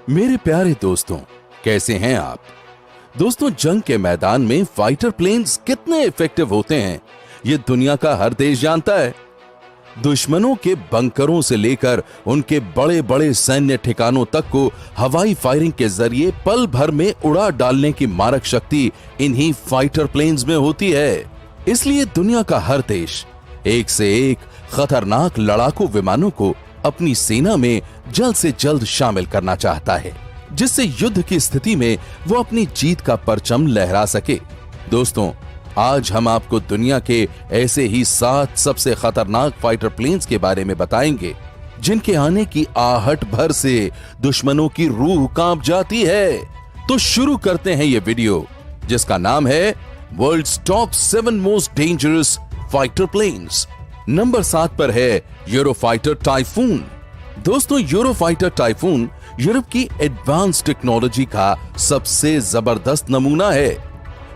मेरे प्यारे दोस्तों, कैसे हैं आप? दोस्तों, जंग के मैदान में फाइटर प्लेन्स कितने इफेक्टिव होते हैं ये दुनिया का हर देश जानता है। दुश्मनों के बंकरों से लेकर उनके बड़े बड़े सैन्य ठिकानों तक को हवाई फायरिंग के जरिए पल भर में उड़ा डालने की मारक शक्ति इन्हीं फाइटर प्लेन्स में होती है। इसलिए दुनिया का हर देश एक से एक खतरनाक लड़ाकू विमानों को अपनी सेना में जल्द से जल्द शामिल करना चाहता है, जिससे युद्ध की स्थिति में वो अपनी जीत का परचम लहरा सके। दोस्तों, आज हम आपको दुनिया के ऐसे ही 7 सबसे खतरनाक फाइटर प्लेन्स के बारे में बताएंगे जिनके आने की आहट भर से दुश्मनों की रूह कांप जाती है। तो शुरू करते हैं ये वीडियो, जिसका नाम है world's top 7 most dangerous fighter planes. Number 7 पर है यूरोफाइटर टाइफून। दोस्तों, यूरोफाइटर टाइफून यूरोप की एडवांस टेक्नोलॉजी का सबसे जबरदस्त नमूना है।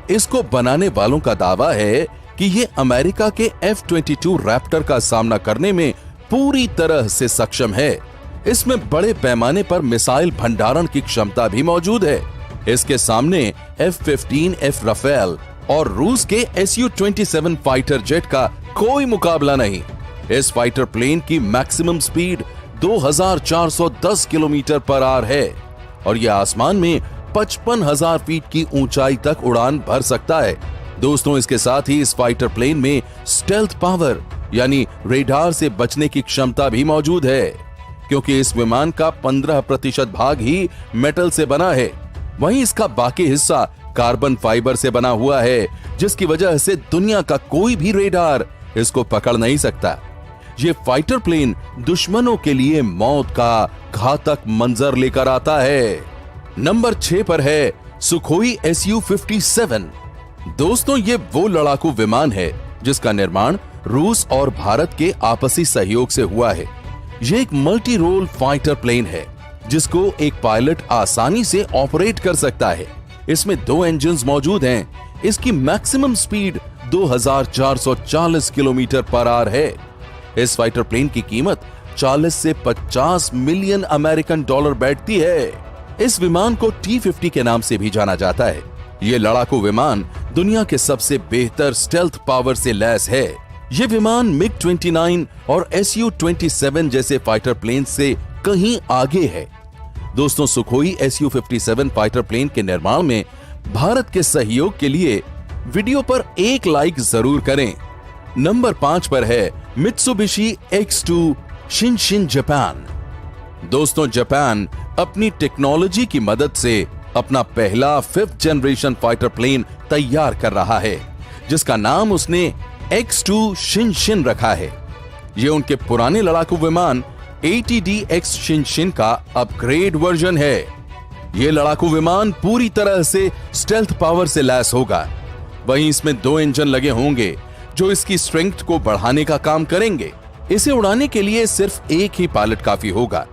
इसको बनाने वालों का दावा है कि ये अमेरिका के F-22 रैप्टर का सामना करने में पूरी तरह से सक्षम है। इसमें बड़े पैमाने पर मिसाइल भंडारण की क्षमता भी मौजूद है। इसके सामने F-15F राफेल और रूस के Su-27 फाइटर जेट का कोई मुकाबला नहीं। इस फाइटर प्लेन की maximum speed 2410 kilometre per hour है और यह आसमान में 55,000 फीट की ऊंचाई तक उड़ान भर सकता है। दोस्तों, इसके साथ ही इस फाइटर प्लेन में स्टेल्थ पावर यानी रेडार से बचने की क्षमता भी मौजूद है, क्योंकि इस विमान का 15% भाग ही मेटल से बना है। वहीं इसका बाकी हिस्सा कार्बन फाइबर से बना हुआ है, जिसकी वजह से दुनिया का कोई भी रेडार इसको पकड़ नहीं सकता। ये फाइटर प्लेन दुश्मनों के लिए मौत का घातक मंजर लेकर आता है। नंबर 6 पर है सुखोई Su-57। दोस्तों, ये वो लड़ाकू विमान है जिसका निर्माण रूस और भारत के आपसी सहयोग से हुआ है। ये एक मल्टी रोल फाइटर प्लेन है जिसको एक पायलट आसानी से ऑपरेट कर सकता है। इसमें 2 इंजन्स मौजूद हैं। इसकी maximum speed 2440 kilometre per hour है। इस फाइटर प्लेन की कीमत 40 से 50 मिलियन अमेरिकन डॉलर बैठती है। इस विमान को T-50 के नाम से भी जाना जाता है। ये लड़ाकू विमान दुनिया के सबसे बेहतर स्टेल्थ पावर से लैस है। ये विमान MiG-29 और Su-27 जैसे फाइटर प्लेन से कहीं आगे है। दोस्तों, सुखोई Su-57 फाइटर प्लेन के निर्माण में भारत के सहयोग के लिए वीडियो पर 1 लाइक जरूर करें। नंबर 5 पर है मित्सुबिशी X2 शिनशिन जापान। दोस्तों, जापान अपनी टेक्नोलॉजी की मदद से अपना पहला 5th जनरेशन फाइटर प्लेन तैयार कर रहा है, जिसका नाम उसने X2 शिनशिन रखा है। ये उनके पुराने लड़ाकू विमान ATD-X शिनशिन का अपग्रेड वर्जन है। ये लड़ाकू विमान पूरी तरह से स्टेल्थ पावर से लैस होगा। वहीं इसमें 2 इंजन लगे होंगे जो इसकी स्ट्रेंथ को बढ़ाने का काम करेंगे। इसे उड़ाने के लिए सिर्फ एक ही पायलट काफी होगा।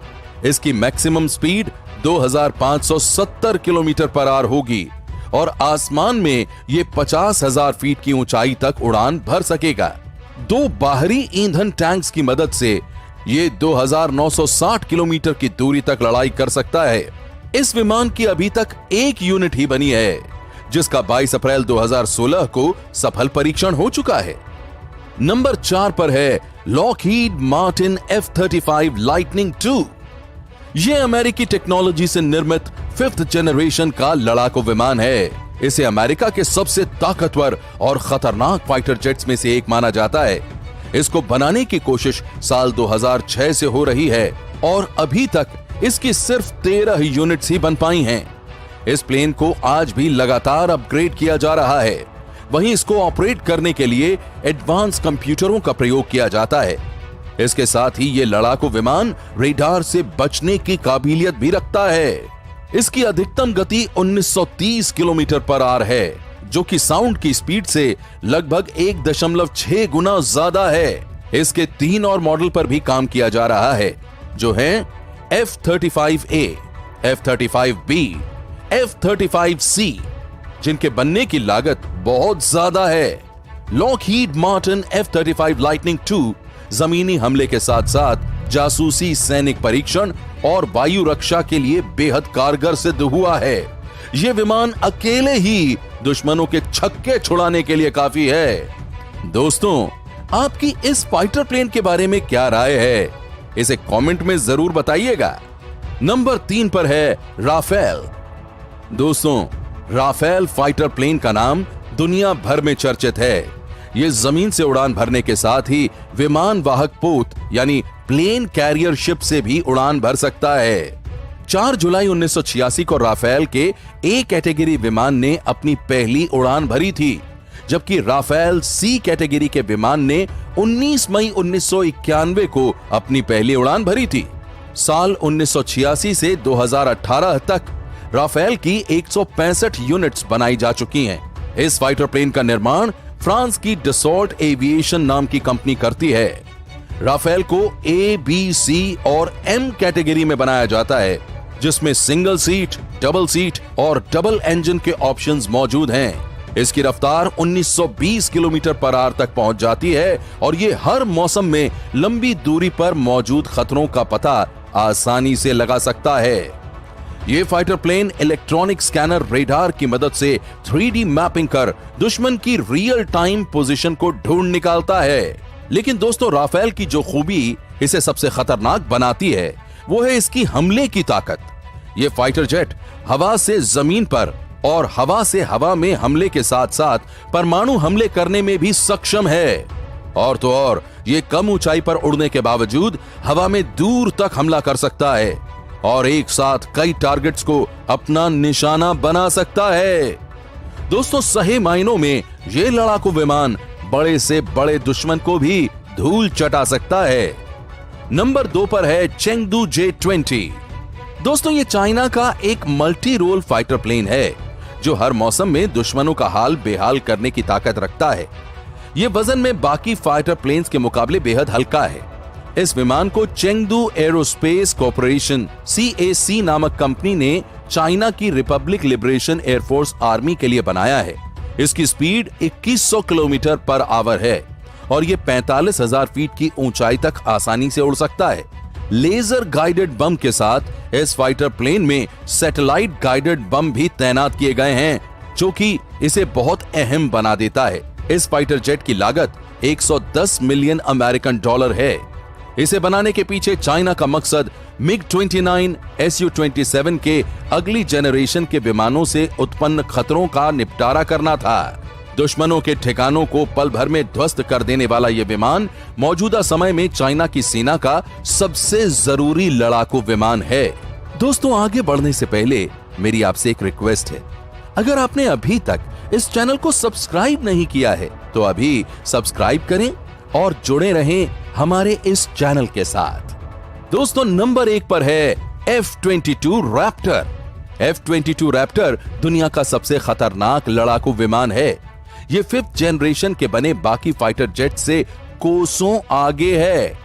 इसकी maximum speed 2570 kilometre per hour होगी और आसमान में ये 50,000 फीट की ऊंचाई तक उड़ान भर सकेगा। 2 बाहरी ईंधन टैंक्स की मदद से ये 2960 किलोमीटर की दूरी तक लड़ाई कर सकता है। इस विमान की अभी तक एक यूनिट ही बनी है, जिसका 22 अप्रैल 2016 को सफल परीक्षण हो चुका है। नंबर 4 पर है Lockheed Martin F-35 lightning II। यह अमेरिकी टेक्नोलॉजी से निर्मित 5th जनरेशन का लड़ाकू विमान है। इसे अमेरिका के सबसे ताकतवर और खतरनाक फाइटर जेट्स में से एक माना जाता है। इसको बनाने की कोशिश साल 2006 से हो रही है और अभी तक इसकी सिर्फ 13 यूनिट्स ही बन पाई हैं। इस प्लेन को आज भी लगातार अपग्रेड किया जा रहा है। वहीं इसको ऑपरेट करने के लिए एडवांस कंप्यूटरों का प्रयोग किया जाता है। इसके साथ ही ये लड़ाकू विमान रेडार से बचने की काबिलियत भी रखता है। इसकी अधिकतम गति 1930 किलोमीटर पर आवर है, जो कि साउंड की स्पीड से लगभग 1.6 गुना ज्यादा है। इसके 3 और मॉडल पर भी काम किया जा रहा है, जो हैं F-35A, F-35B, F-35C, जिनके बनने की लागत बहुत ज्यादा है। Lockheed Martin F-35 lightning II जमीनी हमले के साथ साथ जासूसी, सैनिक परीक्षण और वायु रक्षा के लिए बेहद कारगर सिद्ध हुआ है। यह विमान अकेले ही दुश्मनों के छक्के छुड़ाने के लिए काफी है। दोस्तों, आपकी इस फाइटर प्लेन के बारे में क्या राय है, इसे कमेंट में जरूर बताइएगा। नंबर 3 पर है राफेल। दोस्तों, राफेल फाइटर प्लेन का नाम दुनिया भर में चर्चित है। यह जमीन से उड़ान भरने के साथ ही विमान वाहक पोत यानी प्लेन कैरियर शिप से भी उड़ान भर सकता है। 4 जुलाई 1986 को राफेल के ए कैटेगरी विमान ने अपनी पहली उड़ान भरी थी, जबकि राफेल सी कैटेगरी के विमान ने 19 मई 1991 को अपनी पहली उड़ान भरी थी। साल 1986 से 2018 तक राफेल की 165 यूनिट्स बनाई जा चुकी हैं। इस फाइटर प्लेन का निर्माण फ्रांस की डसॉल्ट एविएशन नाम की कंपनी करती है। राफेल को ए, बी, सी और एम कैटेगरी में बनाया जाता है, जिसमें सिंगल सीट, डबल सीट और डबल इंजन के ऑप्शंस मौजूद हैं। इसकी रफ्तार 1920 किलोमीटर पर आवर तक पहुंच जाती है और ये हर मौसम में लंबी दूरी पर मौजूद खतरों का पता आसानी से लगा सकता है। ये fighter plane electronic scanner radar की मदद से 3D मैपिंग कर दुश्मन की रियल टाइम पोजीशन को ढूंढ निकालता है। लेकिन दोस्तों, राफेल की जो खूबी इसे सबसे खतरनाक बनाती है वो है इसकी हमले की ताकत। ये फाइटर जेट हवा से जमीन पर और हवा से हवा में हमले के साथ साथ परमाणु हमले करने में भी सक्षम है। और तो और ये कम ऊंचाई पर उड़ने के बावजूद हवा में दूर तक हमला कर सकता है और एक साथ कई टारगेट्स को अपना निशाना बना सकता है। दोस्तों, सही मायनों में ये लड़ाकू विमान बड़े से बड़े दुश्मन को भी धूल चटा सकता है। नंबर 2 पर है चेंगडू J-20। दोस्तों, ये चाइना का एक मल्टी रोल फाइटर प्लेन है जो हर मौसम में दुश्मनों का हाल बेहाल करने की ताकत रखता है। ये वजन में बाकी फाइटर प्लेन्स के मुकाबले बेहद हल्का है। इस विमान को चेंगडू एरोस्पेस कॉर्पोरेशन CAC नामक कंपनी ने चाइना की रिपब्लिक लिबरेशन एयरफोर्स आर्मी के लिए बनाया है। इसकी स्पीड 2100 किलोमीटर पर आवर है और ये 45,000 फीट की ऊंचाई तक आसानी से उड़ सकता है। लेजर गाइडेड बम के साथ इस फाइटर प्लेन में सैटेलाइट गाइडेड बम भी तैनात किए गए हैं, जो कि इसे बहुत अहम बना देता है। इस फाइटर जेट की लागत 110 मिलियन अमेरिकन डॉलर है। इसे बनाने के पीछे चाइना का मकसद MiG-29, Su-27 के अगली जनरेशन के विमानों से उत्पन्न खतरों का निपटारा करना था। दुश्मनों के ठिकानों को पल भर में ध्वस्त कर देने वाला यह विमान मौजूदा समय में चाइना की सेना का सबसे जरूरी लड़ाकू विमान है। दोस्तों, आगे बढ़ने से पहले मेरी आपसे एक रिक्वेस्ट है। अगर आपने अभी तक इस चैनल को सब्सक्राइब नहीं किया है तो अभी सब्सक्राइब करें और जुड़े रहें हमारे इस चैनल के साथ। दोस्तों, नंबर 1 पर है F-22 रैप्टर। F-22 रैप्टर दुनिया का सबसे खतरनाक लड़ाकू विमान है। ये 5th जनरेशन के बने बाकी फाइटर जेट से कोसों आगे है।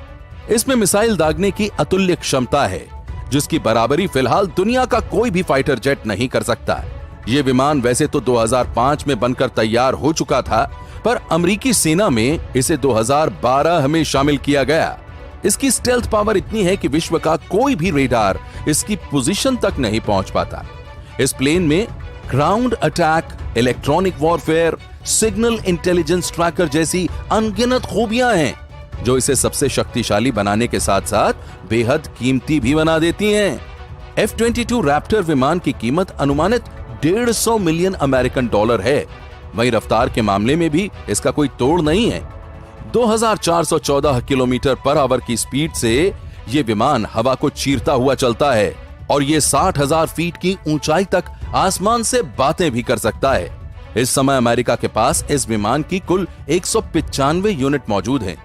इसमें मिसाइल दागने की अतुल्य क्षमता है, जिसकी बराबरी फिलहाल दुनिया का कोई भी फाइटर जेट नहीं कर सकता। ये विमान वैसे तो 2005 में बनकर तैयार हो चुका था, पर अमेरिकी सेना में इसे 2012 में शामिल किया गया। इसकी स्टेल्थ पावर इतनी है कि विश्व का कोई भी रेडार इसकी पोजीशन तक नहीं पहुंच पाता। इस प्लेन में ground attack, electronic warfare, signal intelligence tracker जैसी अनगिनत खूबियां हैं, जो इसे सबसे शक्तिशाली बनाने के साथ साथ बेहद कीमती भी बना देती हैं। F-22 रैप्टर विमान की कीमत अनुमानित 150 मिलियन अमेरिकन डॉलर है। वहीं रफ्तार के मामले में भी इसका कोई तोड़ नहीं है। 2414 किलोमीटर पर आवर की स्पीड से यह विमान हवा को चीरता हुआ चलता है और यह 60,000 फीट की ऊंचाई तक आसमान से बातें भी कर सकता है। इस समय अमेरिका के पास इस विमान की कुल 195 यूनिट मौजूद हैं,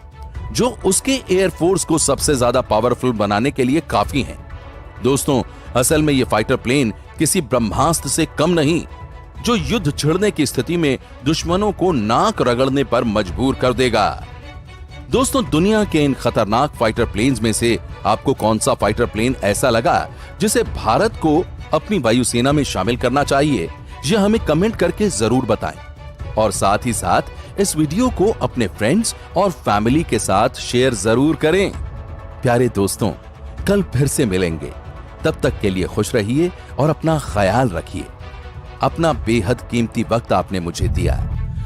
जो उसके एयरफोर्स को सबसे ज्यादा पावरफुल बनाने के लिए काफी हैं। दोस्तों, असल में यह फाइटर प्लेन किसी ब्रह्मास्त्र से कम नहीं, जो युद्ध छिड़ने की स्थिति में दुश्मनों को नाक रगड़ने पर मजबूर कर देगा। दोस्तों, दुनिया के इन खतरनाक फाइटर प्लेन्स में से आपको कौन सा फाइटर प्लेन ऐसा लगा जिसे भारत को अपनी वायुसेना में शामिल करना चाहिए, यह हमें कमेंट करके जरूर बताएं। और साथ ही साथ इस वीडियो को अपने फ्रेंड्स और फैमिली के साथ शेयर जरूर करें। प्यारे दोस्तों, कल फिर से मिलेंगे। तब तक के लिए खुश रहिए और अपना ख्याल रखिए। अपना बेहद कीमती वक्त आपने मुझे दिया,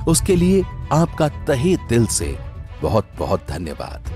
उसके लिए आपका तहे दिल से बहुत बहुत धन्यवाद।